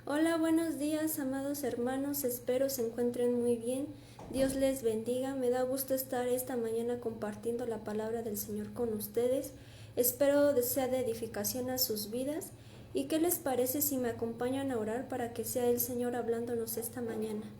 Hola, buenos días, amados hermanos, espero se encuentren muy bien. Dios les bendiga, me da gusto estar esta mañana compartiendo la palabra del Señor con ustedes. Espero sea de edificación a sus vidas. ¿Y qué les parece si me acompañan a orar para que sea el Señor hablándonos esta mañana?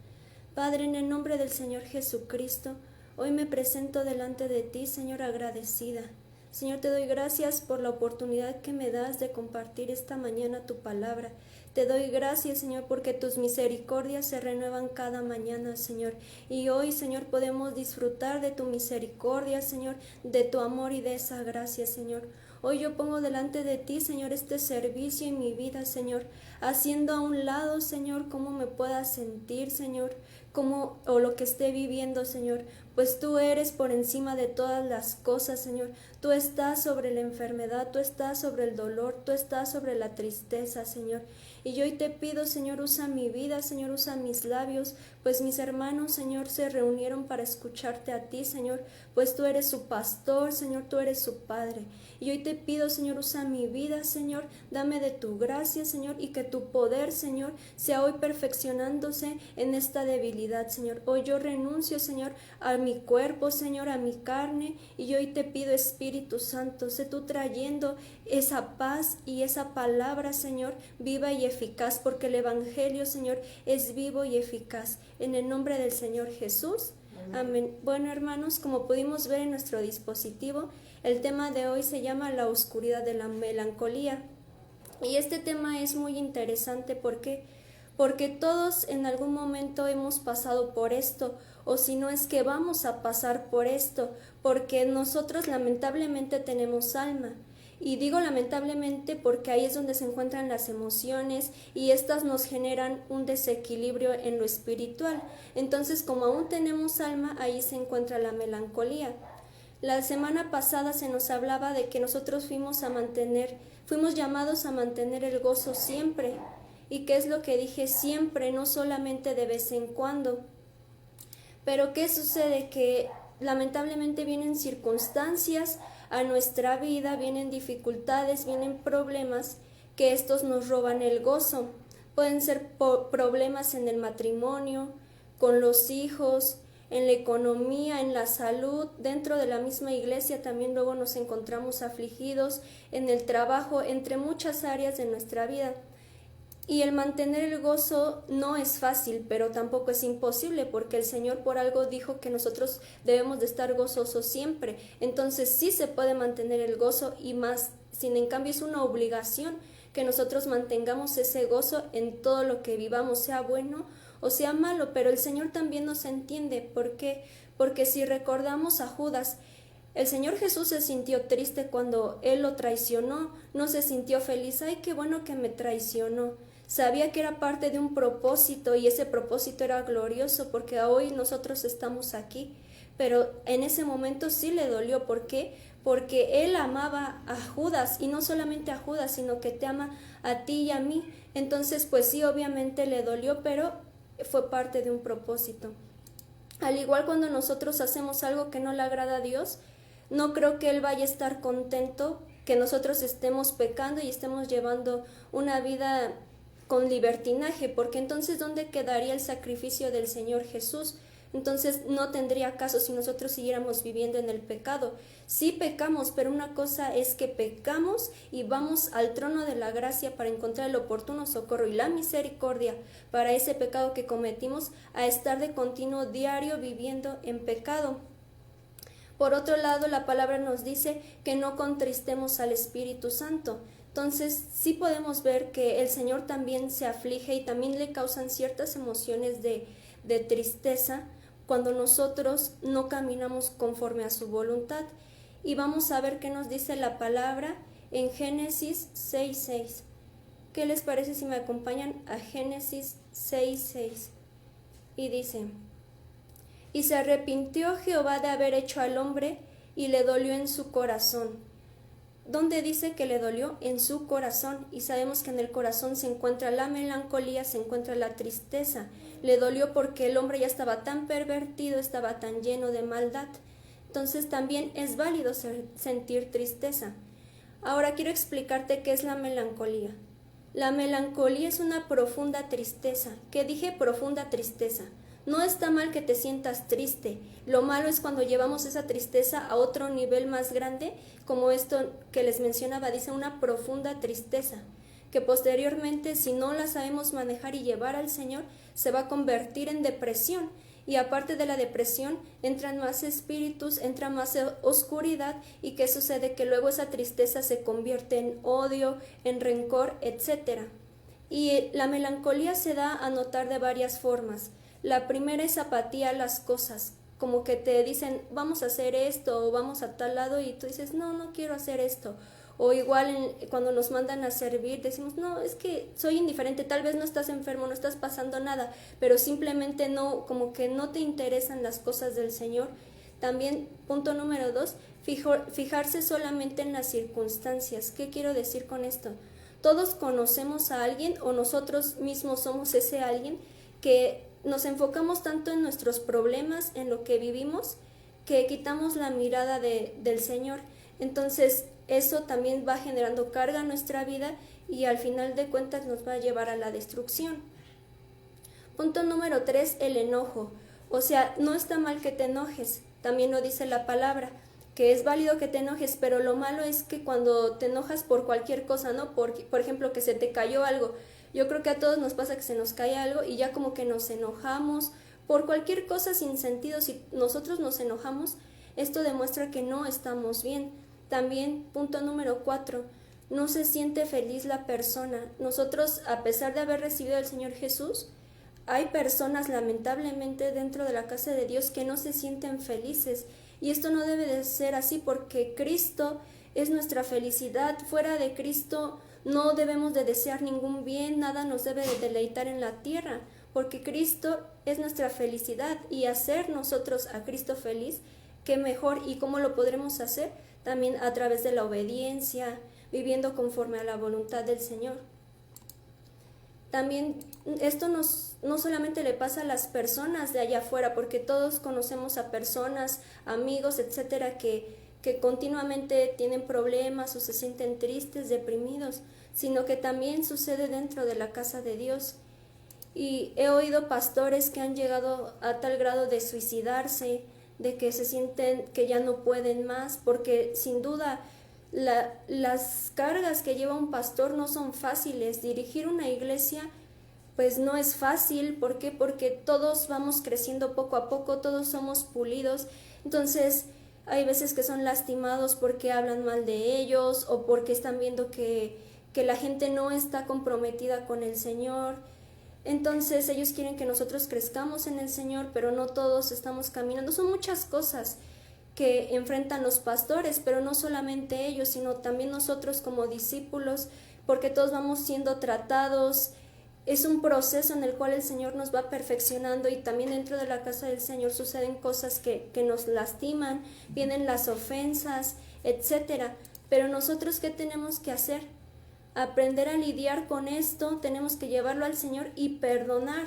Padre, en el nombre del Señor Jesucristo, hoy me presento delante de ti, Señor, agradecida. Señor, te doy gracias por la oportunidad que me das de compartir esta mañana tu palabra. Te doy gracias, Señor, porque tus misericordias se renuevan cada mañana, Señor. Y hoy, Señor, podemos disfrutar de tu misericordia, Señor, de tu amor y de esa gracia, Señor. Hoy yo pongo delante de ti, Señor, este servicio en mi vida, Señor, haciendo a un lado, Señor, cómo me pueda sentir, Señor, o lo que esté viviendo, Señor, pues tú eres por encima de todas las cosas, Señor. Tú estás sobre la enfermedad, tú estás sobre el dolor, tú estás sobre la tristeza, Señor. Y yo hoy te pido, Señor, usa mi vida, Señor, usa mis labios, pues mis hermanos, Señor, se reunieron para escucharte a ti, Señor, pues tú eres su pastor, Señor, tú eres su Padre. Y hoy te pido, Señor, usa mi vida, Señor, dame de tu gracia, Señor, y que tu poder, Señor, sea hoy perfeccionándose en esta debilidad, Señor. Hoy yo renuncio, Señor, a mi cuerpo, Señor, a mi carne, y yo hoy te pido, Espíritu Santo, sé tú trayendo esa paz y esa palabra, Señor, viva y eficaz, porque el Evangelio, Señor, es vivo y eficaz. En el nombre del Señor Jesús. Amén. Bueno, hermanos, como pudimos ver en nuestro dispositivo, el tema de hoy se llama la oscuridad de la melancolía. Y este tema es muy interesante porque todos en algún momento hemos pasado por esto, o si no es que vamos a pasar por esto, porque nosotros lamentablemente tenemos alma. Y digo lamentablemente porque ahí es donde se encuentran las emociones y estas nos generan un desequilibrio en lo espiritual. Entonces, como aún tenemos alma, ahí se encuentra la melancolía. La semana pasada se nos hablaba de que nosotros fuimos llamados a mantener el gozo siempre. ¿Y qué es lo que dije? Siempre, no solamente de vez en cuando. Pero ¿qué sucede? Que lamentablemente vienen circunstancias a nuestra vida, vienen dificultades, vienen problemas que estos nos roban el gozo. Pueden ser problemas en el matrimonio, con los hijos, en la economía, en la salud, dentro de la misma iglesia también luego nos encontramos afligidos, en el trabajo, entre muchas áreas de nuestra vida. Y el mantener el gozo no es fácil, pero tampoco es imposible, porque el Señor por algo dijo que nosotros debemos de estar gozosos siempre. Entonces sí se puede mantener el gozo y más, sin en cambio es una obligación que nosotros mantengamos ese gozo en todo lo que vivamos, sea bueno o sea malo, pero el Señor también nos entiende. ¿Por qué? Porque si recordamos a Judas, el Señor Jesús se sintió triste cuando Él lo traicionó, no se sintió feliz, ay, qué bueno que me traicionó. Sabía que era parte de un propósito y ese propósito era glorioso porque hoy nosotros estamos aquí, pero en ese momento sí le dolió. ¿Por qué? Porque Él amaba a Judas y no solamente a Judas, sino que te ama a ti y a mí. Entonces, pues sí, obviamente le dolió, pero fue parte de un propósito. Al igual cuando nosotros hacemos algo que no le agrada a Dios, no creo que Él vaya a estar contento que nosotros estemos pecando y estemos llevando una vida con libertinaje, porque entonces ¿dónde quedaría el sacrificio del Señor Jesús? Entonces no tendría caso si nosotros siguiéramos viviendo en el pecado. Sí pecamos, pero una cosa es que pecamos y vamos al trono de la gracia para encontrar el oportuno socorro y la misericordia para ese pecado que cometimos, a estar de continuo diario viviendo en pecado. Por otro lado, la palabra nos dice que no contristemos al Espíritu Santo. Entonces, sí podemos ver que el Señor también se aflige y también le causan ciertas emociones de tristeza cuando nosotros no caminamos conforme a su voluntad. Y vamos a ver qué nos dice la palabra en Génesis 6:6. ¿Qué les parece si me acompañan a Génesis 6:6? Y dice: y se arrepintió Jehová de haber hecho al hombre, y le dolió en su corazón. ¿Dónde dice que le dolió? En su corazón. Y sabemos que en el corazón se encuentra la melancolía, se encuentra la tristeza. Le dolió porque el hombre ya estaba tan pervertido, estaba tan lleno de maldad. Entonces también es válido sentir tristeza. Ahora quiero explicarte qué es la melancolía. La melancolía es una profunda tristeza. ¿Qué dije? Profunda tristeza. No está mal que te sientas triste. Lo malo es cuando llevamos esa tristeza a otro nivel más grande, como esto que les mencionaba, dice una profunda tristeza, que posteriormente, si no la sabemos manejar y llevar al Señor, se va a convertir en depresión. Y aparte de la depresión, entran más espíritus, entra más oscuridad. ¿Y qué sucede? Que luego esa tristeza se convierte en odio, en rencor, etc. Y la melancolía se da a notar de varias formas. La primera es apatía a las cosas, como que te dicen vamos a hacer esto o vamos a tal lado y tú dices no quiero hacer esto. O igual cuando nos mandan a servir decimos no, es que soy indiferente, tal vez no estás enfermo, no estás pasando nada, pero simplemente no, como que no te interesan las cosas del Señor. También, punto número 2, fijarse solamente en las circunstancias. ¿Qué quiero decir con esto? Todos conocemos a alguien o nosotros mismos somos ese alguien que nos enfocamos tanto en nuestros problemas, en lo que vivimos, que quitamos la mirada del Señor. Entonces, eso también va generando carga en nuestra vida y al final de cuentas nos va a llevar a la destrucción. Punto número 3, el enojo. O sea, no está mal que te enojes, también lo dice la palabra, que es válido que te enojes, pero lo malo es que cuando te enojas por cualquier cosa, ¿no? Por ejemplo, que se te cayó algo. Yo creo que a todos nos pasa que se nos cae algo y ya como que nos enojamos por cualquier cosa sin sentido. Si nosotros nos enojamos, esto demuestra que no estamos bien. También, punto número 4, no se siente feliz la persona. Nosotros, a pesar de haber recibido al Señor Jesús, hay personas lamentablemente dentro de la casa de Dios que no se sienten felices. Y esto no debe de ser así porque Cristo es nuestra felicidad. Fuera de Cristo no debemos de desear ningún bien, nada nos debe de deleitar en la tierra, porque Cristo es nuestra felicidad y hacer nosotros a Cristo feliz, qué mejor. ¿Y cómo lo podremos hacer? También a través de la obediencia, viviendo conforme a la voluntad del Señor. También esto no solamente le pasa a las personas de allá afuera, porque todos conocemos a personas, amigos, etcétera, que continuamente tienen problemas o se sienten tristes, deprimidos, sino que también sucede dentro de la casa de Dios. Y he oído pastores que han llegado a tal grado de suicidarse, de que se sienten que ya no pueden más, porque sin duda las cargas que lleva un pastor no son fáciles. Dirigir una iglesia pues no es fácil. ¿Por qué? Porque todos vamos creciendo poco a poco, todos somos pulidos. Entonces hay veces que son lastimados porque hablan mal de ellos o porque están viendo que la gente no está comprometida con el Señor. Entonces ellos quieren que nosotros crezcamos en el Señor, pero no todos estamos caminando. Son muchas cosas que enfrentan los pastores, pero no solamente ellos, sino también nosotros como discípulos, porque todos vamos siendo tratados. Es un proceso en el cual el Señor nos va perfeccionando y también dentro de la casa del Señor suceden cosas que nos lastiman, vienen las ofensas, etcétera. Pero nosotros, ¿qué tenemos que hacer? Aprender a lidiar con esto, tenemos que llevarlo al Señor y perdonar,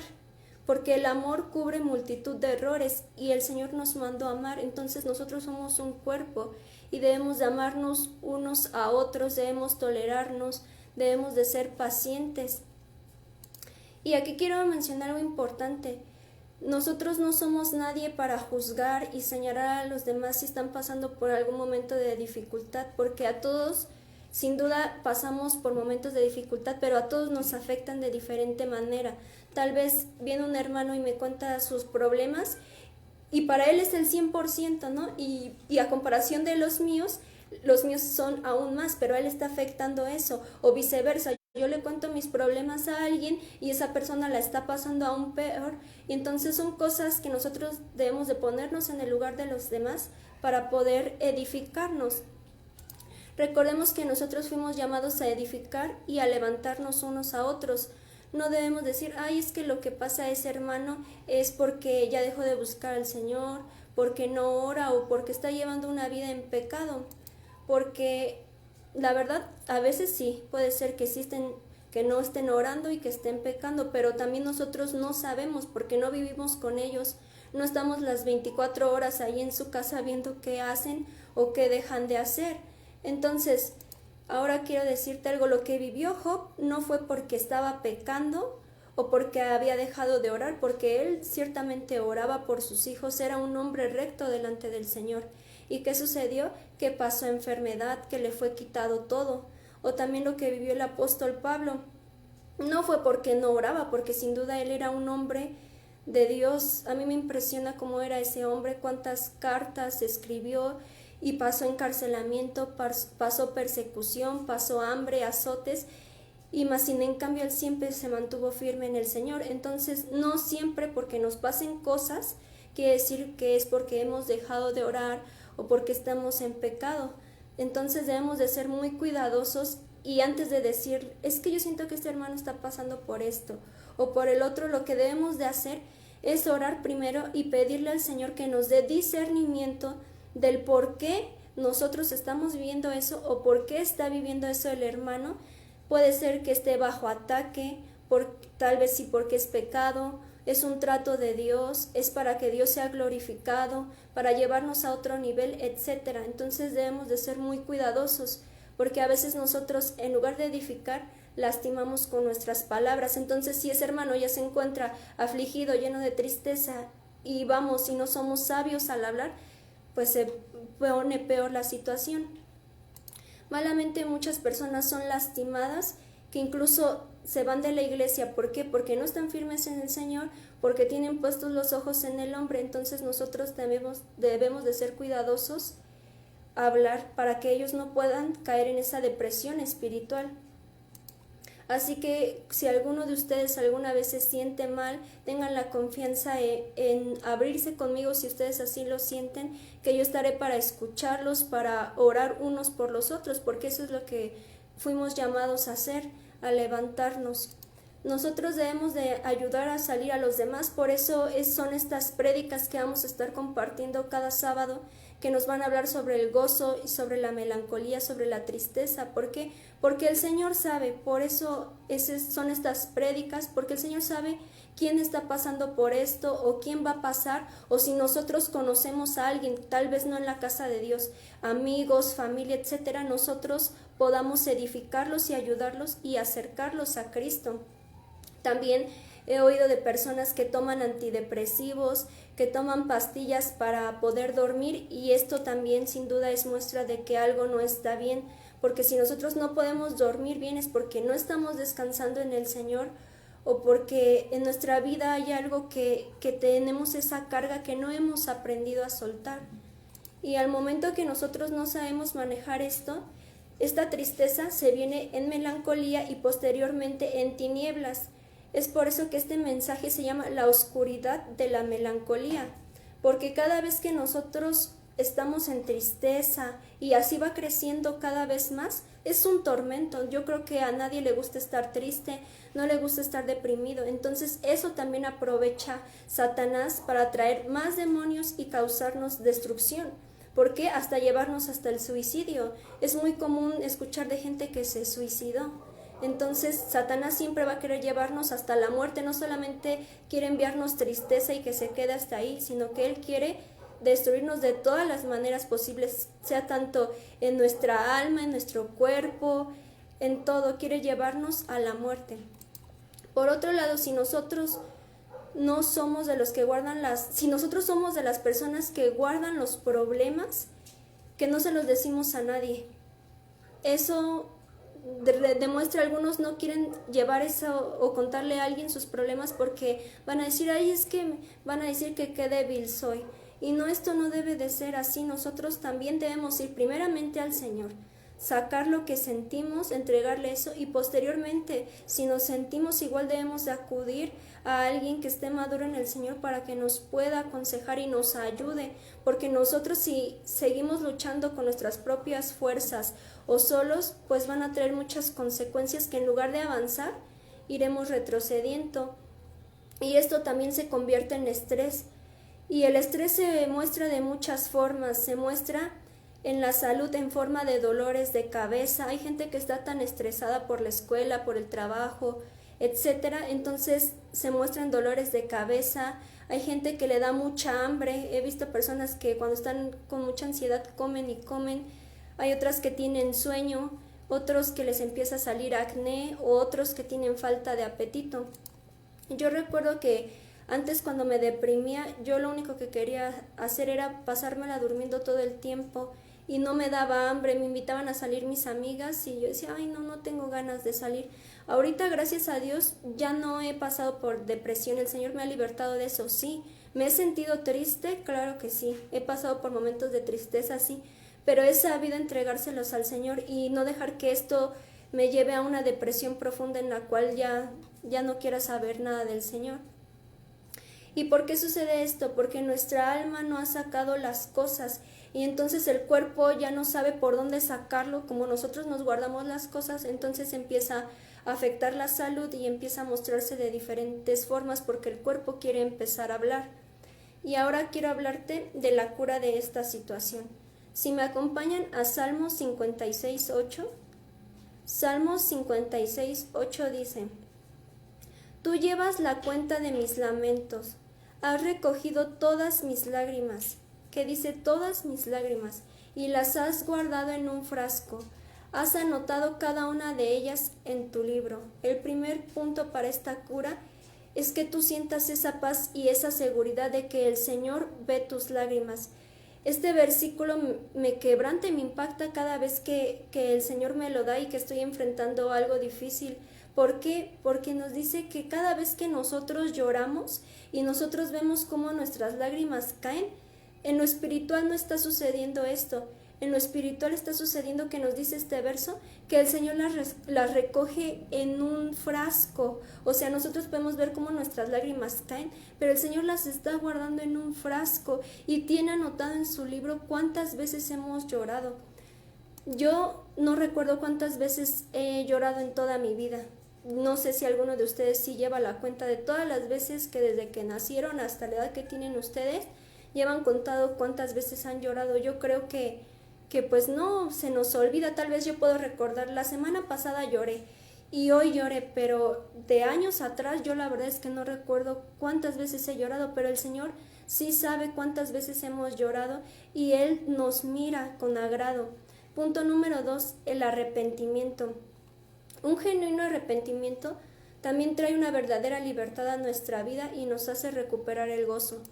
porque el amor cubre multitud de errores y el Señor nos mandó a amar. Entonces nosotros somos un cuerpo y debemos de amarnos unos a otros, debemos tolerarnos, debemos de ser pacientes. Y aquí quiero mencionar algo importante. Nosotros no somos nadie para juzgar y señalar a los demás si están pasando por algún momento de dificultad, porque a todos, sin duda, pasamos por momentos de dificultad, pero a todos nos afectan de diferente manera. Tal vez viene un hermano y me cuenta sus problemas y para él es el 100%, ¿no? Y a comparación de los míos son aún más, pero a él está afectando eso, o viceversa. Yo le cuento mis problemas a alguien y esa persona la está pasando aún peor, y entonces son cosas que nosotros debemos de ponernos en el lugar de los demás para poder edificarnos. Recordemos que nosotros fuimos llamados a edificar y a levantarnos unos a otros. No debemos decir, ay, es que lo que pasa a ese hermano es porque ya dejó de buscar al Señor, porque no ora o porque está llevando una vida en pecado. Porque la verdad, a veces sí, puede ser que no estén orando y que estén pecando, pero también nosotros no sabemos porque no vivimos con ellos. No estamos las 24 horas ahí en su casa viendo qué hacen o qué dejan de hacer. Entonces, Ahora quiero decirte algo, lo que vivió Job no fue porque estaba pecando o porque había dejado de orar, porque él ciertamente oraba por sus hijos, era un hombre recto delante del Señor. ¿Y qué sucedió? Que pasó enfermedad, que le fue quitado todo. O también lo que vivió el apóstol Pablo, no fue porque no oraba, porque sin duda él era un hombre de Dios. A mí me impresiona cómo era ese hombre, cuántas cartas escribió y pasó encarcelamiento, pasó persecución, pasó hambre, azotes, y más sin en cambio él siempre se mantuvo firme en el Señor. Entonces no siempre porque nos pasen cosas quiere decir que es porque hemos dejado de orar o porque estamos en pecado. Entonces debemos de ser muy cuidadosos, y antes de decir, es que yo siento que este hermano está pasando por esto o por el otro, lo que debemos de hacer es orar primero y pedirle al Señor que nos dé discernimiento del por qué nosotros estamos viviendo eso o por qué está viviendo eso el hermano. Puede ser que esté bajo ataque, tal vez sí porque es pecado, es un trato de Dios, es para que Dios sea glorificado, para llevarnos a otro nivel, etcétera. Entonces debemos de ser muy cuidadosos, porque a veces nosotros, en lugar de edificar, lastimamos con nuestras palabras. Entonces, si ese hermano ya se encuentra afligido, lleno de tristeza, y no somos sabios al hablar, pues se pone peor la situación. Malamente muchas personas son lastimadas, que incluso se van de la iglesia. ¿Por qué? Porque no están firmes en el Señor, porque tienen puestos los ojos en el hombre. Entonces nosotros debemos de ser cuidadosos a hablar para que ellos no puedan caer en esa depresión espiritual. Así que si alguno de ustedes alguna vez se siente mal, tengan la confianza en abrirse conmigo si ustedes así lo sienten, que yo estaré para escucharlos, para orar unos por los otros, porque eso es lo que fuimos llamados a hacer, a levantarnos. Nosotros debemos de ayudar a salir a los demás, por eso son estas prédicas que vamos a estar compartiendo cada sábado, que nos van a hablar sobre el gozo y sobre la melancolía, sobre la tristeza. ¿Por qué? Porque el Señor sabe, por eso son estas prédicas, porque el Señor sabe quién está pasando por esto o quién va a pasar, o si nosotros conocemos a alguien, tal vez no en la casa de Dios, amigos, familia, etcétera, nosotros podamos edificarlos y ayudarlos y acercarlos a Cristo. También he oído de personas que toman antidepresivos, que toman pastillas para poder dormir, y esto también sin duda es muestra de que algo no está bien, porque si nosotros no podemos dormir bien es porque no estamos descansando en el Señor, o porque en nuestra vida hay algo que tenemos esa carga que no hemos aprendido a soltar. Y al momento que nosotros no sabemos manejar esto, esta tristeza se viene en melancolía y posteriormente en tinieblas. Es por eso que este mensaje se llama la oscuridad de la melancolía, porque cada vez que nosotros estamos en tristeza y así va creciendo cada vez más, es un tormento. Yo creo que a nadie le gusta estar triste, no le gusta estar deprimido. Entonces eso también aprovecha Satanás para traer más demonios y causarnos destrucción. ¿Por qué? Hasta llevarnos hasta el suicidio. Es muy común escuchar de gente que se suicidó. Entonces Satanás siempre va a querer llevarnos hasta la muerte. No solamente quiere enviarnos tristeza y que se quede hasta ahí, sino que él quiere destruirnos de todas las maneras posibles, sea tanto en nuestra alma, en nuestro cuerpo, en todo. Quiere llevarnos a la muerte. Por otro lado, si nosotros no somos de los que guardan si nosotros somos de las personas que guardan los problemas, que no se los decimos a nadie, eso demuestra, algunos no quieren llevar eso o contarle a alguien sus problemas porque van a decir, van a decir que qué débil soy. Y no, esto no debe de ser así. Nosotros también debemos ir primeramente al Señor, sacar lo que sentimos, entregarle eso, y posteriormente, si nos sentimos igual, debemos de acudir a alguien que esté maduro en el Señor para que nos pueda aconsejar y nos ayude, porque nosotros si seguimos luchando con nuestras propias fuerzas o solos, pues van a traer muchas consecuencias que en lugar de avanzar, iremos retrocediendo, y esto también se convierte en estrés. Y el estrés se muestra de muchas formas, se muestra en la salud en forma de dolores de cabeza. Hay gente que está tan estresada por la escuela, por el trabajo, etcétera, entonces se muestran dolores de cabeza. Hay gente que le da mucha hambre. He visto personas que cuando están con mucha ansiedad comen y comen. Hay otras que tienen sueño, otros que les empieza a salir acné o otros que tienen falta de apetito. Yo recuerdo que antes cuando me deprimía, yo lo único que quería hacer era pasármela durmiendo todo el tiempo y no me daba hambre, me invitaban a salir mis amigas y yo decía, ay no tengo ganas de salir. Ahorita, gracias a Dios, ya no he pasado por depresión, el Señor me ha libertado de eso, sí. ¿Me he sentido triste? Claro que sí, he pasado por momentos de tristeza, sí, pero he sabido entregárselos al Señor y no dejar que esto me lleve a una depresión profunda en la cual ya no quiera saber nada del Señor. ¿Y por qué sucede esto? Porque nuestra alma no ha sacado las cosas y entonces el cuerpo ya no sabe por dónde sacarlo. Como nosotros nos guardamos las cosas, entonces empieza a afectar la salud y empieza a mostrarse de diferentes formas porque el cuerpo quiere empezar a hablar. Y ahora quiero hablarte de la cura de esta situación. Si me acompañan a Salmos 56:8, Salmos 56:8 dice: Tú llevas la cuenta de mis lamentos, has recogido todas mis lágrimas, que dice todas mis lágrimas, y las has guardado en un frasco, has anotado cada una de ellas en tu libro. El primer punto para esta cura es que tú sientas esa paz y esa seguridad de que el Señor ve tus lágrimas. Este versículo me quebranta y me impacta cada vez que el Señor me lo da y que estoy enfrentando algo difícil. ¿Por qué? Porque nos dice que cada vez que nosotros lloramos y nosotros vemos cómo nuestras lágrimas caen, en lo espiritual no está sucediendo esto. En lo espiritual está sucediendo que nos dice este verso, que el Señor las recoge en un frasco. O sea, nosotros podemos ver cómo nuestras lágrimas caen, pero el Señor las está guardando en un frasco y tiene anotado en su libro cuántas veces hemos llorado. Yo no recuerdo cuántas veces he llorado en toda mi vida. No sé si alguno de ustedes sí lleva la cuenta de todas las veces que desde que nacieron hasta la edad que tienen ustedes, llevan contado cuántas veces han llorado. Yo creo que pues no, se nos olvida. Tal vez yo puedo recordar, la semana pasada lloré y hoy lloré, pero de años atrás yo la verdad es que no recuerdo cuántas veces he llorado, pero el Señor sí sabe cuántas veces hemos llorado y Él nos mira con agrado. Punto número 2, el arrepentimiento. Un genuino arrepentimiento también trae una verdadera libertad a nuestra vida y nos hace recuperar el gozo.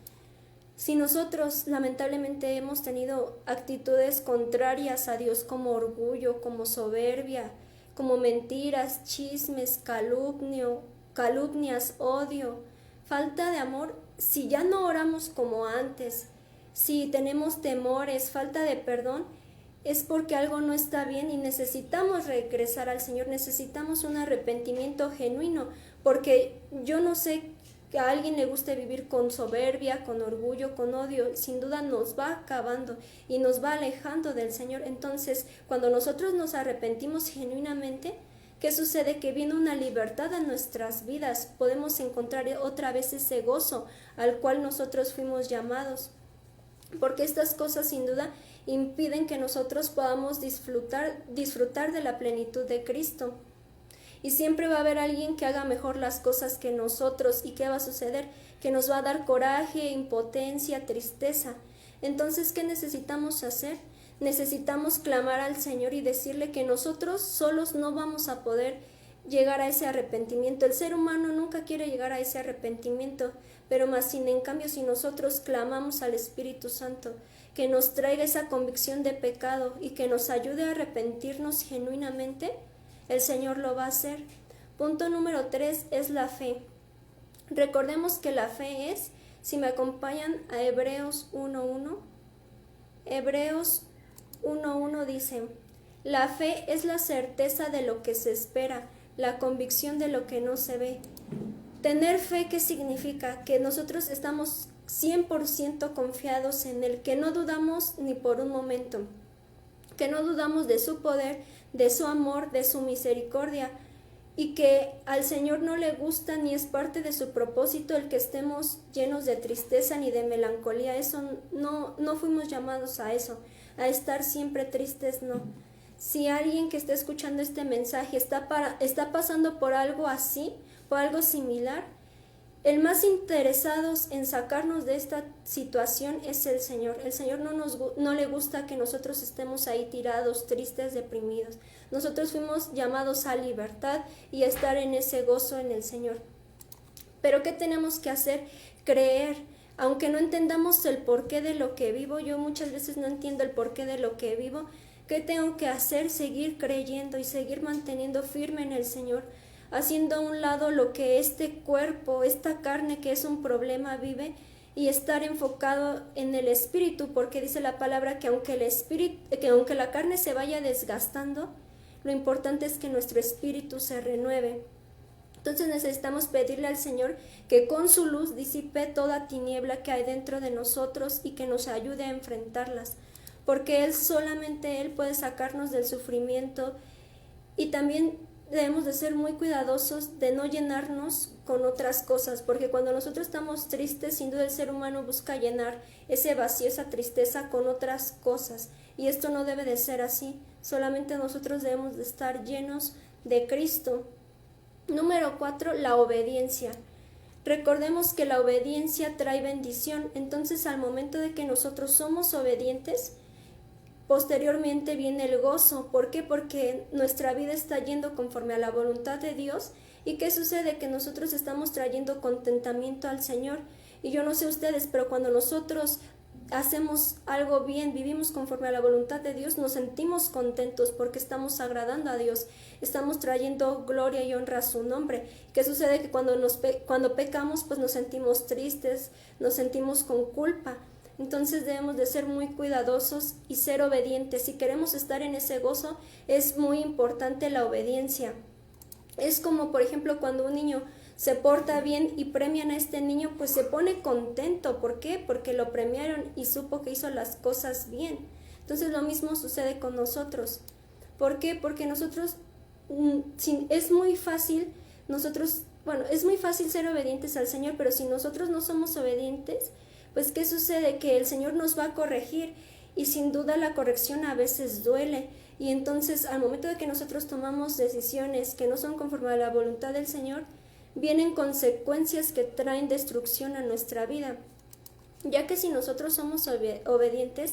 Si nosotros lamentablemente hemos tenido actitudes contrarias a Dios como orgullo, como soberbia, como mentiras, chismes, calumnias, odio, falta de amor, si ya no oramos como antes, si tenemos temores, falta de perdón, es porque algo no está bien y necesitamos regresar al Señor, necesitamos un arrepentimiento genuino, porque yo no sé que a alguien le guste vivir con soberbia, con orgullo, con odio, sin duda nos va acabando y nos va alejando del Señor. Entonces, cuando nosotros nos arrepentimos genuinamente, ¿qué sucede? Que viene una libertad a nuestras vidas, podemos encontrar otra vez ese gozo al cual nosotros fuimos llamados, porque estas cosas sin duda impiden que nosotros podamos disfrutar de la plenitud de Cristo. Y siempre va a haber alguien que haga mejor las cosas que nosotros. ¿Y qué va a suceder? Que nos va a dar coraje, impotencia, tristeza. Entonces, ¿qué necesitamos hacer? Necesitamos clamar al Señor y decirle que nosotros solos no vamos a poder llegar a ese arrepentimiento. El ser humano nunca quiere llegar a ese arrepentimiento, pero más sin en cambio si nosotros clamamos al Espíritu Santo, que nos traiga esa convicción de pecado y que nos ayude a arrepentirnos genuinamente, el Señor lo va a hacer. Punto número 3 es la fe. Recordemos que la fe es, si me acompañan a Hebreos 1:1, Hebreos 1:1 dice: la fe es la certeza de lo que se espera, la convicción de lo que no se ve. Tener fe, ¿qué significa? Que nosotros estamos 100% confiados en Él, que no dudamos ni por un momento, que no dudamos de su poder, de su amor, de su misericordia, y que al Señor no le gusta ni es parte de su propósito el que estemos llenos de tristeza ni de melancolía. Eso no fuimos llamados a eso, a estar siempre tristes, no. Si alguien que está escuchando este mensaje está pasando por algo así, por algo similar, el más interesado en sacarnos de esta situación es el Señor. El Señor no le gusta que nosotros estemos ahí tirados, tristes, deprimidos. Nosotros fuimos llamados a libertad y a estar en ese gozo en el Señor. Pero ¿qué tenemos que hacer? Creer. Aunque no entendamos el porqué de lo que vivo, yo muchas veces no entiendo el porqué de lo que vivo. ¿Qué tengo que hacer? Seguir creyendo y seguir manteniendo firme en el Señor, haciendo a un lado lo que este cuerpo, esta carne que es un problema vive, y estar enfocado en el Espíritu, porque dice la palabra que aunque la carne se vaya desgastando, lo importante es que nuestro espíritu se renueve. Entonces necesitamos pedirle al Señor que con su luz disipe toda tiniebla que hay dentro de nosotros y que nos ayude a enfrentarlas, porque solamente Él puede sacarnos del sufrimiento. Y también debemos de ser muy cuidadosos de no llenarnos con otras cosas, porque cuando nosotros estamos tristes, sin duda el ser humano busca llenar ese vacío, esa tristeza con otras cosas, y esto no debe de ser así. Solamente nosotros debemos de estar llenos de Cristo. Número 4, la obediencia. Recordemos que la obediencia trae bendición. Entonces, al momento de que nosotros somos obedientes, posteriormente viene el gozo. ¿Por qué? Porque nuestra vida está yendo conforme a la voluntad de Dios. ¿Y qué sucede? Que nosotros estamos trayendo contentamiento al Señor. Y yo no sé ustedes, pero cuando nosotros hacemos algo bien, vivimos conforme a la voluntad de Dios, nos sentimos contentos porque estamos agradando a Dios, estamos trayendo gloria y honra a su nombre. ¿Qué sucede? Que cuando pecamos, pues nos sentimos tristes, nos sentimos con culpa. Entonces debemos de ser muy cuidadosos y ser obedientes. Si queremos estar en ese gozo, es muy importante la obediencia. Es como, por ejemplo, cuando un niño se porta bien y premian a este niño, pues se pone contento. ¿Por qué? Porque lo premiaron y supo que hizo las cosas bien. Entonces lo mismo sucede con nosotros. ¿Por qué? Porque nosotros, es muy fácil ser obedientes al Señor, pero si nosotros no somos obedientes, pues ¿qué sucede? Que el Señor nos va a corregir, y sin duda la corrección a veces duele. Y entonces al momento de que nosotros tomamos decisiones que no son conforme a la voluntad del Señor, vienen consecuencias que traen destrucción a nuestra vida, ya que si nosotros somos obedientes,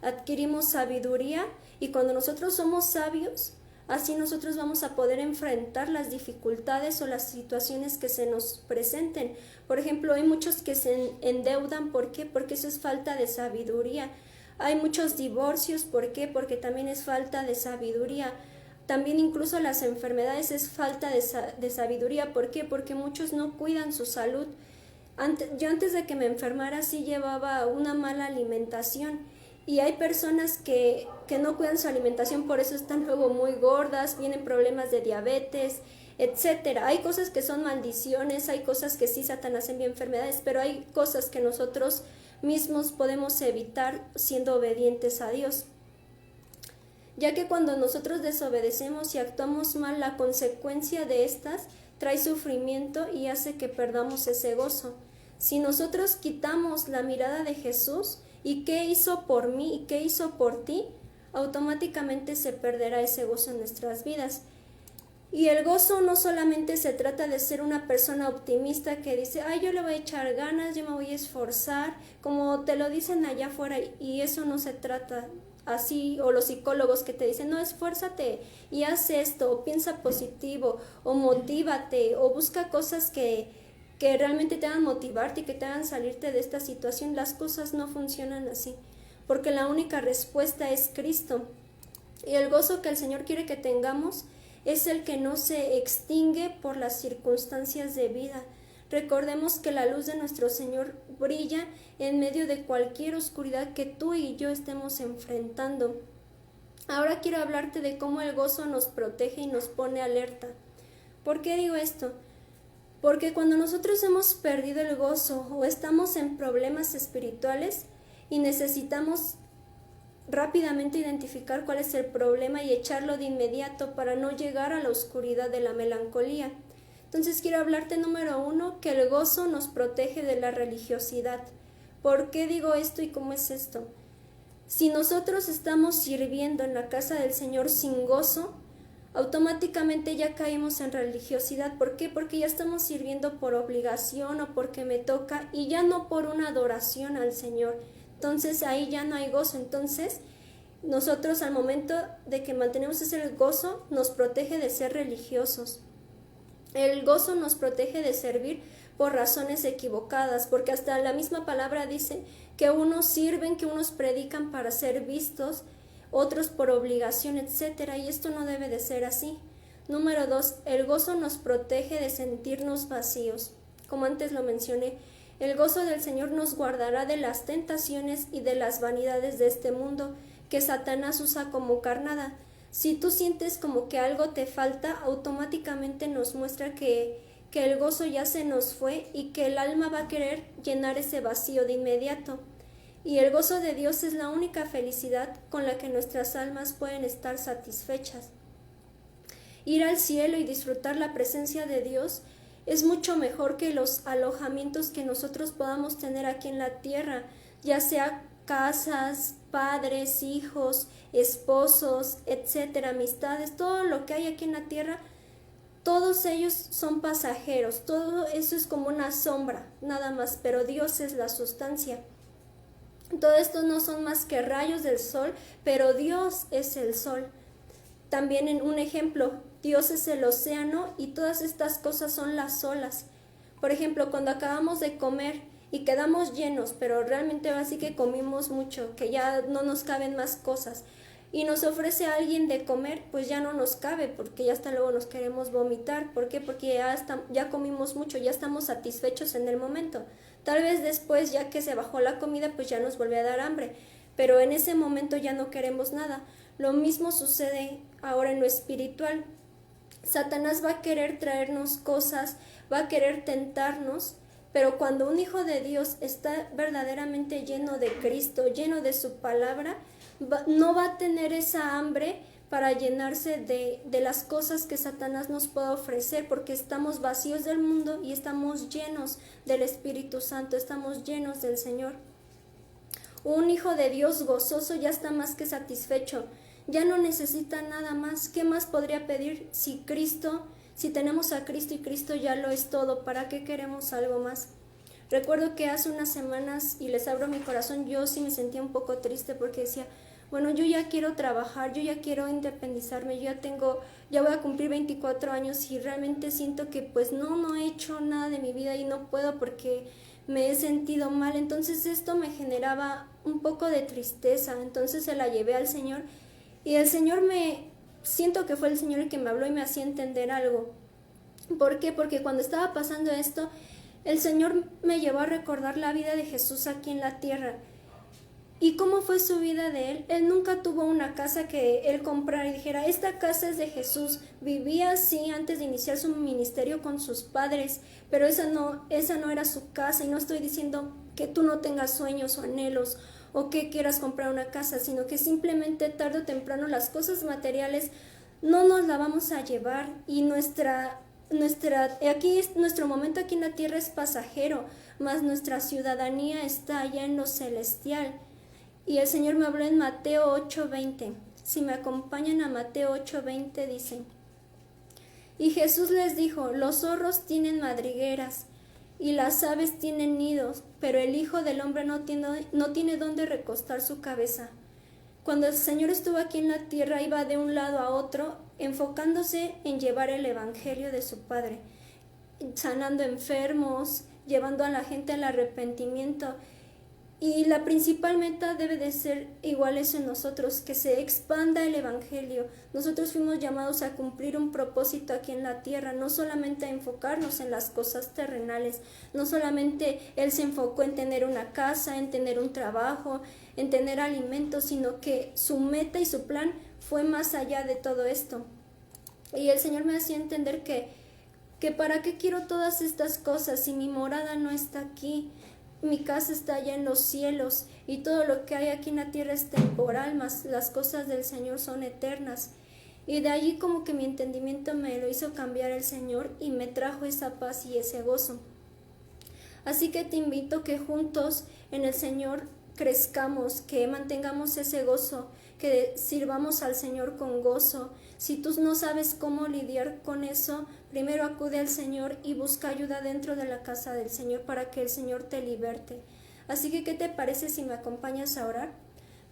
adquirimos sabiduría, y cuando nosotros somos sabios, así nosotros vamos a poder enfrentar las dificultades o las situaciones que se nos presenten. Por ejemplo, hay muchos que se endeudan. ¿Por qué? Porque eso es falta de sabiduría. Hay muchos divorcios. ¿Por qué? Porque también es falta de sabiduría. También incluso las enfermedades es falta de sabiduría. ¿Por qué? Porque muchos no cuidan su salud. Yo antes de que me enfermara sí llevaba una mala alimentación, y hay personas que no cuidan su alimentación, por eso están luego muy gordas, vienen problemas de diabetes, etcétera. Hay cosas que son maldiciones, hay cosas que sí Satanás envía enfermedades, pero hay cosas que nosotros mismos podemos evitar siendo obedientes a Dios, ya que cuando nosotros desobedecemos y actuamos mal, la consecuencia de estas trae sufrimiento y hace que perdamos ese gozo. Si nosotros quitamos la mirada de Jesús y qué hizo por mí y qué hizo por ti, automáticamente se perderá ese gozo en nuestras vidas. Y el gozo no solamente se trata de ser una persona optimista que dice, ay, yo le voy a echar ganas, yo me voy a esforzar, como te lo dicen allá afuera, y eso no se trata así, o los psicólogos que te dicen, no, esfuérzate y haz esto, o piensa positivo, o motívate, o busca cosas que realmente te hagan motivarte y que te hagan salirte de esta situación. Las cosas no funcionan así, porque la única respuesta es Cristo. Y el gozo que el Señor quiere que tengamos es el que no se extingue por las circunstancias de vida. Recordemos que la luz de nuestro Señor brilla en medio de cualquier oscuridad que tú y yo estemos enfrentando. Ahora quiero hablarte de cómo el gozo nos protege y nos pone alerta. ¿Por qué digo esto? Porque cuando nosotros hemos perdido el gozo o estamos en problemas espirituales y necesitamos rápidamente identificar cuál es el problema y echarlo de inmediato para no llegar a la oscuridad de la melancolía. Entonces quiero hablarte, número 1, que el gozo nos protege de la religiosidad. ¿Por qué digo esto y cómo es esto? Si nosotros estamos sirviendo en la casa del Señor sin gozo, automáticamente ya caímos en religiosidad. ¿Por qué? Porque ya estamos sirviendo por obligación o porque me toca y ya no por una adoración al Señor. Entonces ahí ya no hay gozo. Entonces nosotros al momento de que mantenemos ese gozo nos protege de ser religiosos. El gozo nos protege de servir por razones equivocadas, porque hasta la misma palabra dice que unos sirven, que unos predican para ser vistos, otros por obligación, etcétera, y esto no debe de ser así. Número 2, el gozo nos protege de sentirnos vacíos. Como antes lo mencioné, el gozo del Señor nos guardará de las tentaciones y de las vanidades de este mundo que Satanás usa como carnada. Si tú sientes como que algo te falta, automáticamente nos muestra que el gozo ya se nos fue y que el alma va a querer llenar ese vacío de inmediato. Y el gozo de Dios es la única felicidad con la que nuestras almas pueden estar satisfechas. Ir al cielo y disfrutar la presencia de Dios es mucho mejor que los alojamientos que nosotros podamos tener aquí en la tierra, ya sea casas, padres, hijos, esposos, etcétera, amistades, todo lo que hay aquí en la tierra. Todos ellos son pasajeros, todo eso es como una sombra, nada más, pero Dios es la sustancia. Todo esto no son más que rayos del sol, pero Dios es el sol. También en un ejemplo, Dios es el océano y todas estas cosas son las olas. Por ejemplo, cuando acabamos de comer y quedamos llenos, pero realmente así que comimos mucho, que ya no nos caben más cosas, y nos ofrece a alguien de comer, pues ya no nos cabe, porque ya hasta luego nos queremos vomitar. ¿Por qué? Porque ya comimos mucho, ya estamos satisfechos en el momento. Tal vez después, ya que se bajó la comida, pues ya nos vuelve a dar hambre, pero en ese momento ya no queremos nada. Lo mismo sucede ahora en lo espiritual. Satanás va a querer traernos cosas, va a querer tentarnos, pero cuando un hijo de Dios está verdaderamente lleno de Cristo, lleno de su palabra, no va a tener esa hambre para llenarse de las cosas que Satanás nos puede ofrecer, porque estamos vacíos del mundo y estamos llenos del Espíritu Santo, estamos llenos del Señor. Un hijo de Dios gozoso ya está más que satisfecho, ya no necesita nada más. ¿Qué más podría pedir si tenemos a Cristo y Cristo ya lo es todo? ¿Para qué queremos algo más? Recuerdo que hace unas semanas, y les abro mi corazón, yo sí me sentía un poco triste porque decía, bueno, yo ya quiero trabajar, yo ya quiero independizarme, ya voy a cumplir 24 años y realmente siento que pues no he hecho nada de mi vida y no puedo porque me he sentido mal. Entonces esto me generaba un poco de tristeza, entonces se la llevé al Señor y el Señor siento que fue el Señor el que me habló y me hacía entender algo. ¿Por qué? Porque cuando estaba pasando esto, el Señor me llevó a recordar la vida de Jesús aquí en la tierra. ¿Y cómo fue su vida de Él? Él nunca tuvo una casa que Él comprara y dijera, esta casa es de Jesús. Vivía así antes de iniciar su ministerio con sus padres, pero esa no era su casa. Y no estoy diciendo que tú no tengas sueños o anhelos o que quieras comprar una casa, sino que simplemente tarde o temprano las cosas materiales no nos la vamos a llevar y nuestro momento aquí en la tierra es pasajero, mas nuestra ciudadanía está allá en lo celestial. Y el Señor me habló en Mateo 8:20. Si me acompañan a Mateo 8:20 dice, y Jesús les dijo, los zorros tienen madrigueras y las aves tienen nidos, pero el Hijo del Hombre no tiene dónde recostar su cabeza. Cuando el Señor estuvo aquí en la tierra, iba de un lado a otro, enfocándose en llevar el evangelio de su Padre, sanando enfermos, llevando a la gente al arrepentimiento. Y la principal meta debe de ser igual eso en nosotros, que se expanda el evangelio. Nosotros fuimos llamados a cumplir un propósito aquí en la tierra, no solamente a enfocarnos en las cosas terrenales, no solamente Él se enfocó en tener una casa, en tener un trabajo, en tener alimentos, sino que su meta y su plan fue más allá de todo esto. Y el Señor me hacía entender que para qué quiero todas estas cosas si mi morada no está aquí. Mi casa está allá en los cielos y todo lo que hay aquí en la tierra es temporal, mas las cosas del Señor son eternas. Y de allí como que mi entendimiento me lo hizo cambiar el Señor y me trajo esa paz y ese gozo. Así que te invito que juntos en el Señor crezcamos, que mantengamos ese gozo, que sirvamos al Señor con gozo. Si tú no sabes cómo lidiar con eso, primero acude al Señor y busca ayuda dentro de la casa del Señor para que el Señor te liberte. Así que, ¿qué te parece si me acompañas a orar?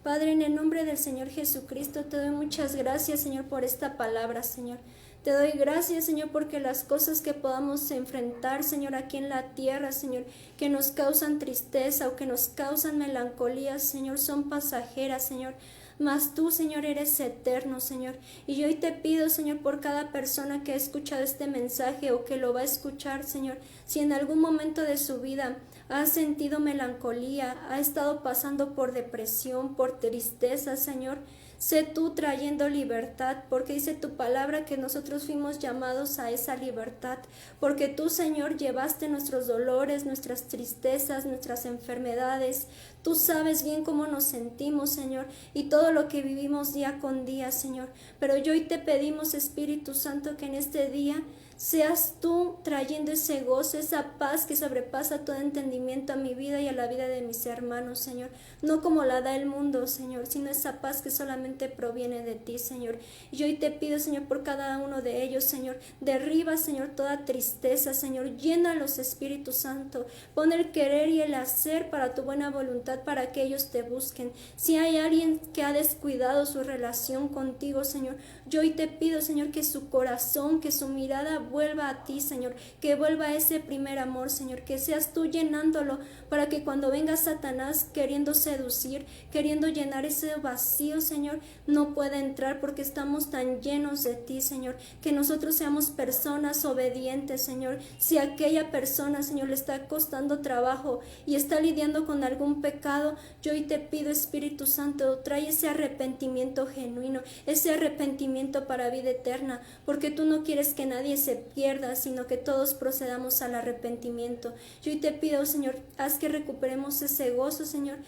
Padre, en el nombre del Señor Jesucristo, te doy muchas gracias, Señor, por esta palabra, Señor. Te doy gracias, Señor, porque las cosas que podamos enfrentar, Señor, aquí en la tierra, Señor, que nos causan tristeza o que nos causan melancolía, Señor, son pasajeras, Señor. Mas tú, Señor, eres eterno, Señor. Y yo hoy te pido, Señor, por cada persona que ha escuchado este mensaje o que lo va a escuchar, Señor, si en algún momento de su vida ha sentido melancolía, ha estado pasando por depresión, por tristeza, Señor, sé tú trayendo libertad, porque dice tu palabra que nosotros fuimos llamados a esa libertad, porque tú, Señor, llevaste nuestros dolores, nuestras tristezas, nuestras enfermedades. Tú sabes bien cómo nos sentimos, Señor, y todo lo que vivimos día con día, Señor. Pero yo hoy te pedimos, Espíritu Santo, que en este día seas tú trayendo ese gozo, esa paz que sobrepasa todo entendimiento a mi vida y a la vida de mis hermanos, Señor. No como la da el mundo, Señor, sino esa paz que solamente proviene de ti, Señor. Y yo hoy te pido, Señor, por cada uno de ellos, Señor. Derriba, Señor, toda tristeza, Señor. Llénalos, Espíritu Santo. Pon el querer y el hacer para tu buena voluntad, para que ellos te busquen. Si hay alguien que ha descuidado su relación contigo, Señor, yo hoy te pido, Señor, que su corazón, que su mirada vuelva a ti, Señor, que vuelva a ese primer amor, Señor, que seas tú llenándolo para que cuando venga Satanás queriendo seducir, queriendo llenar ese vacío, Señor, no pueda entrar porque estamos tan llenos de ti, Señor, que nosotros seamos personas obedientes, Señor. Si a aquella persona, Señor, le está costando trabajo y está lidiando con algún pecado, yo hoy te pido, Espíritu Santo, trae ese arrepentimiento genuino, ese arrepentimiento para vida eterna, porque tú no quieres que nadie se pierda, sino que todos procedamos al arrepentimiento. Yo hoy te pido, Señor, haz que recuperemos ese gozo, Señor.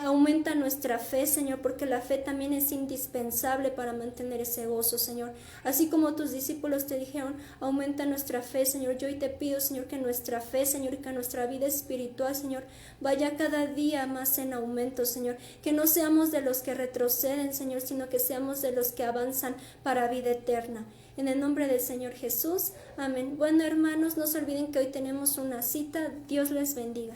Aumenta nuestra fe, Señor, porque la fe también es indispensable para mantener ese gozo, Señor. Así como tus discípulos te dijeron, aumenta nuestra fe, Señor. Yo hoy te pido, Señor, que nuestra fe, Señor, y que nuestra vida espiritual, Señor, vaya cada día más en aumento, Señor. Que no seamos de los que retroceden, Señor, sino que seamos de los que avanzan para vida eterna. En el nombre del Señor Jesús. Amén. Bueno, hermanos, no se olviden que hoy tenemos una cita. Dios les bendiga.